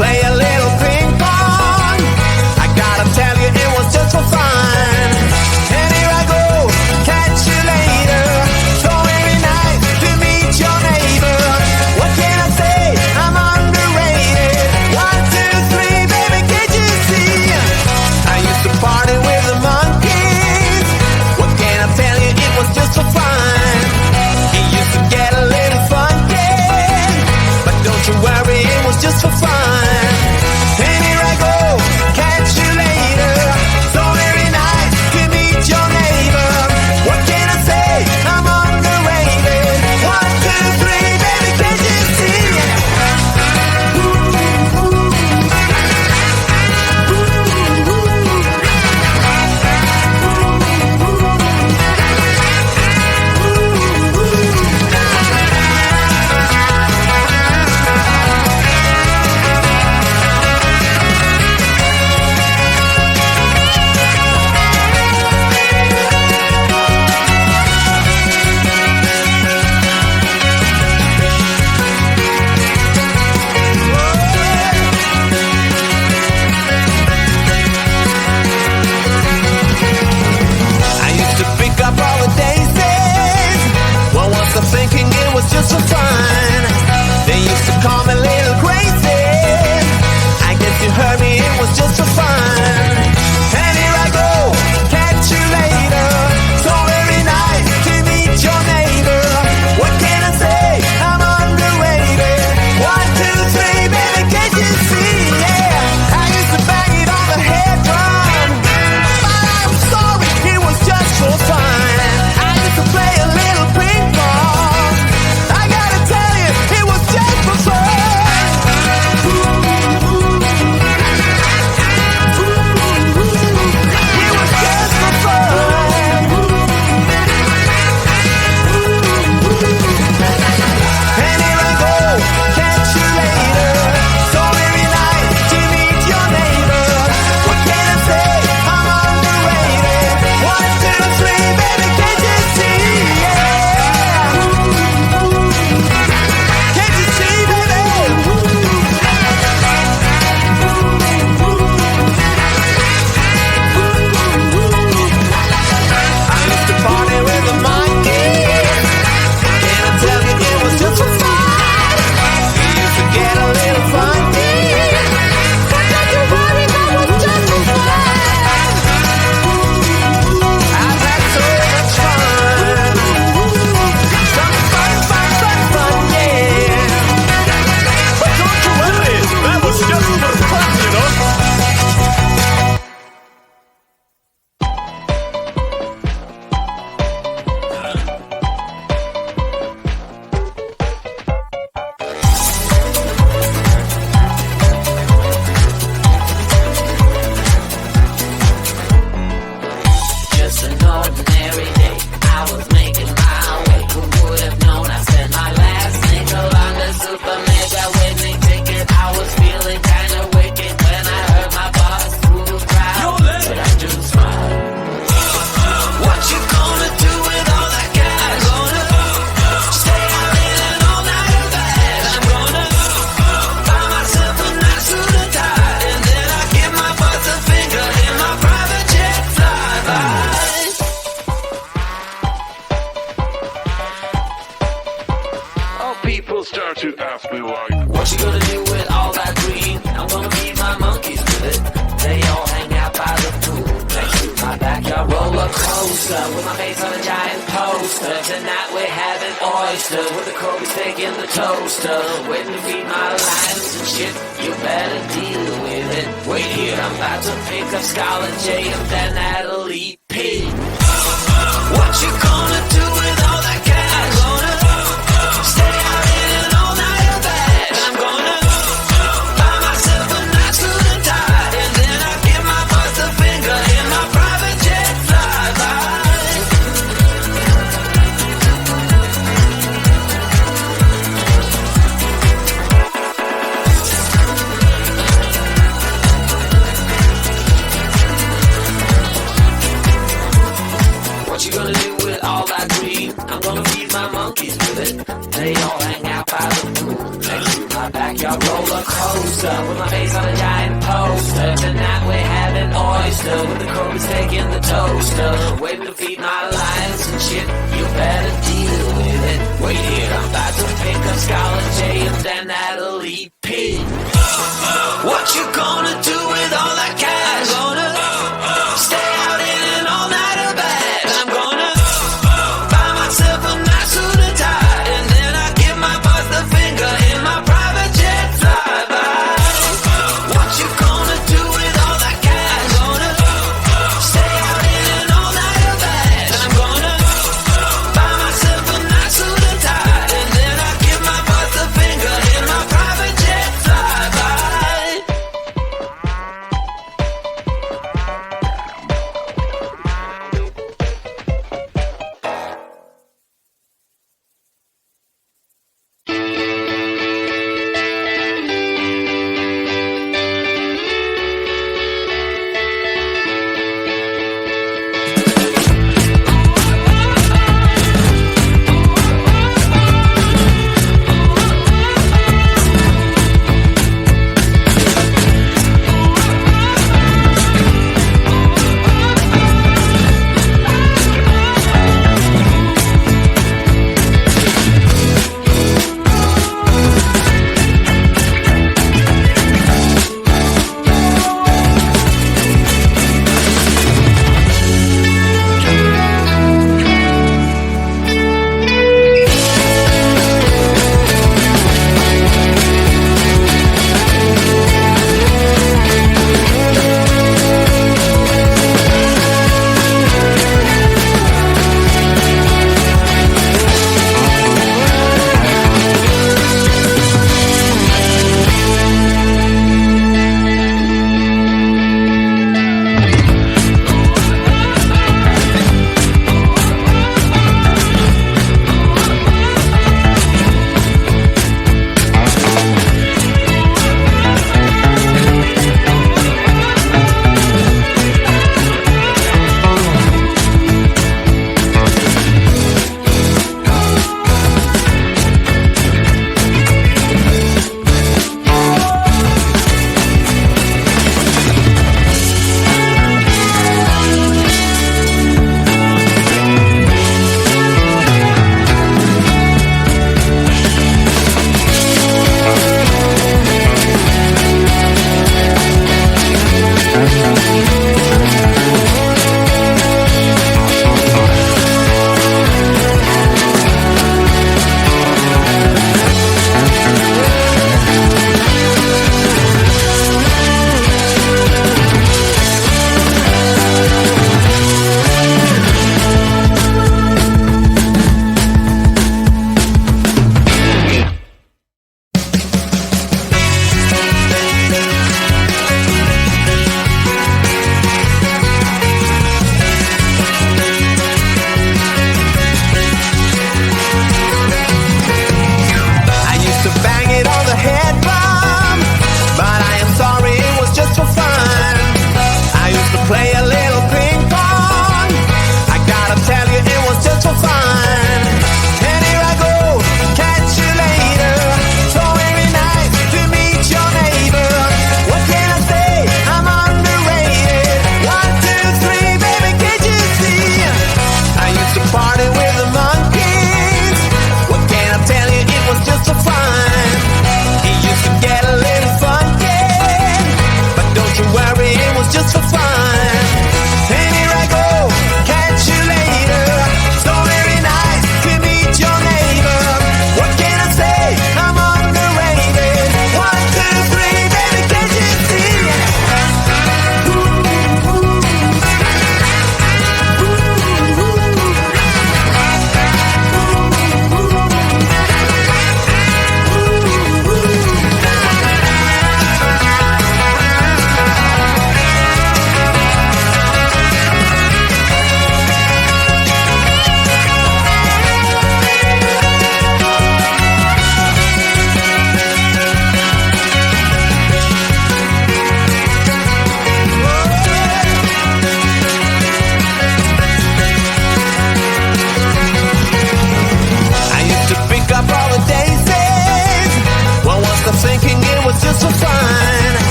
play a little ping pong. I gotta tell you, it was just for fun. And here I go, catch you later. So every night to meet your neighbor. What can I say? I'm underrated. 1, 2, 3, baby, can't you see? I used to party with the monkeys. What can I tell you? It was just for fun. It used to get a little funky, but don't you worry, it was just for fun. And here I go, catch you later. So every night to meet your neighbor. What can I say? I'm underrated. 1, 2, 3, baby, can't you see? I used to pick up all the daisies. Well, was I thinking it was just for fun? They used to call me little crazy. I guess you heard me, it was just for fun. And here I go, catch you later. So every night to meet your neighbor. What can I say? I'm underrated. 1, 2, 3, baby, can't you see? Yeah, I used to bang it on the head drum. But I'm sorry, it was just for fun. I used to play a little ping pong. I gotta tell you, it was just for fun. It was just for fun. And here I go, catch you later. So every night to meet your neighbor. What can I say? I'm underrated. 1, 2, 3, baby, can't you see? Yeah. Can't you see, baby? I used to party with the monkeys. Can I tell you, it was just for fun? We used to get a little funky. But don't you worry, that was just for fun. I've had so much fun. Some fun, yeah. But don't you worry, that was just for fun, you know. Just an ordinary day, I was making my way. Who would have known I spent my last nickel on the super mega winning ticket? I was feeling kinda wicked when I heard my boss through the crowd. But I do smile. What you gonna do with all that cash? Gonna stay out in an all-nighter bed. I'm gonna buy myself a nice suit and tie, and then I give my boss a finger in my private jet flyby. How people start to ask me like, What you gonna do with all that green? I'm gonna feed my monkeys with it. They all hang out by the pool next to my backyard roller coaster with my face on a giant poster. Tonight we're having oysters with the Kobe steak in the toaster. Waiting to feed my lions and shit. You better deal with it. Wait here, I'm about to pick up Scarlett J and then Natalie P. What you gonna do with all that cash? Gonna stay out in an all-nighter bed. I'm gonna buy myself a nice suit and tie, and then I give my boss a finger in my private jet flyby. What you gonna do with all coaster with my face on a giant poster. Tonight we're having oyster with the Kobe's taking the toaster. Waving to feed my lines and shit, you better deal with it. Wait here, I'm about to pick up Scarlet J and then Natalie P.